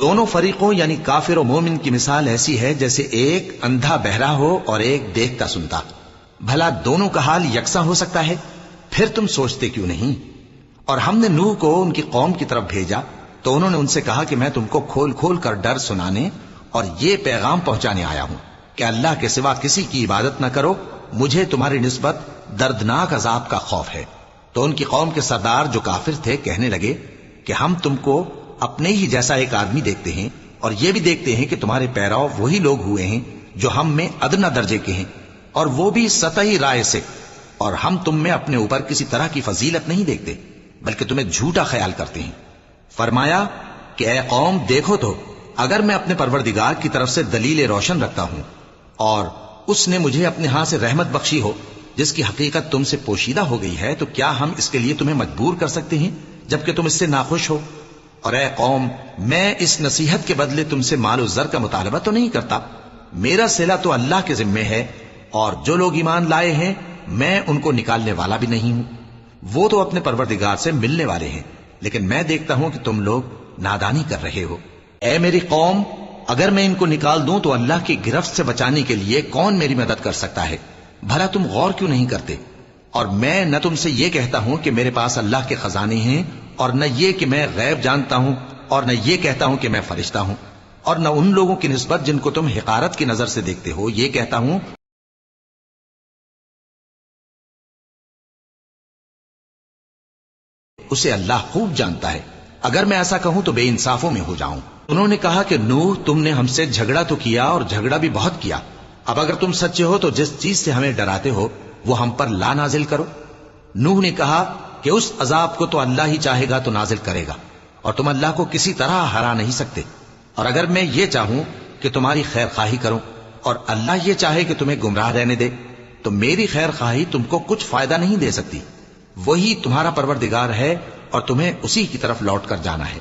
دونوں فریقوں یعنی کافر و مومن کی مثال ایسی ہے جیسے ایک اندھا بہرا ہو اور ایک دیکھتا سنتا. بھلا دونوں کا حال یکساں ہو سکتا ہے؟ پھر تم سوچتے کیوں نہیں؟ اور ہم نے نوح کو ان کی قوم کی طرف بھیجا تو انہوں نے ان سے کہا کہ میں تم کو کھول کھول کر ڈر سنانے اور یہ پیغام پہنچانے آیا ہوں کہ اللہ کے سوا کسی کی عبادت نہ کرو، مجھے تمہاری نسبت دردناک عذاب کا خوف ہے. تو ان کی قوم کے سردار جو کافر تھے کہنے لگے کہ ہم تم کو اپنے ہی جیسا ایک آدمی دیکھتے ہیں اور یہ بھی دیکھتے ہیں کہ تمہارے پیراؤ وہی لوگ ہوئے ہیں جو ہم میں ادنا درجے کے ہیں، اور وہ بھی سطحی رائے سے، اور ہم تم میں اپنے اوپر کسی طرح کی فضیلت نہیں دیکھتے بلکہ تمہیں جھوٹا خیال کرتے ہیں. فرمایا کہ اے قوم دیکھو تو اگر میں اپنے پروردگار کی طرف سے دلیل روشن رکھتا ہوں اور اس نے مجھے اپنے ہاں سے رحمت بخشی ہو جس کی حقیقت تم سے پوشیدہ ہو گئی ہے، تو کیا ہم اس کے لیے تمہیں مجبور کر سکتے ہیں جبکہ تم اس سے ناخوش ہو؟ اور اے قوم میں اس نصیحت کے بدلے تم سے مال و زر کا مطالبہ تو نہیں کرتا، میرا صلہ تو اللہ کے ذمے ہے، اور جو لوگ ایمان لائے ہیں میں ان کو نکالنے والا بھی نہیں ہوں، وہ تو اپنے پروردگار سے ملنے والے ہیں، لیکن میں دیکھتا ہوں کہ تم لوگ نادانی کر رہے ہو. اے میری قوم اگر میں ان کو نکال دوں تو اللہ کی گرفت سے بچانے کے لیے کون میری مدد کر سکتا ہے؟ بھلا تم غور کیوں نہیں کرتے؟ اور میں نہ تم سے یہ کہتا ہوں کہ میرے پاس اللہ کے خزانے ہیں، اور نہ یہ کہ میں غیب جانتا ہوں، اور نہ یہ کہتا ہوں کہ میں فرشتہ ہوں، اور نہ ان لوگوں کی نسبت جن کو تم حقارت کی نظر سے دیکھتے ہو یہ کہتا ہوں اسے اللہ خوب جانتا ہے. اگر میں ایسا کہوں تو بے انصافوں میں ہو جاؤں. انہوں نے کہا کہ نوح تم نے ہم سے جھگڑا تو کیا اور جھگڑا بھی بہت کیا، اب اگر تم سچے ہو تو جس چیز سے ہمیں ڈراتے ہو وہ ہم پر لا نازل کرو. نوح نے کہا کہ اس عذاب کو تو اللہ ہی چاہے گا تو نازل کرے گا، اور تم اللہ کو کسی طرح ہرا نہیں سکتے. اور اگر میں یہ چاہوں کہ تمہاری خیر خواہی کروں اور اللہ یہ چاہے کہ تمہیں گمراہ رہنے دے تو میری خیر خواہی تم کو کچھ فائدہ نہیں دے سکتی. وہی تمہارا پروردگار ہے اور تمہیں اسی کی طرف لوٹ کر جانا ہے.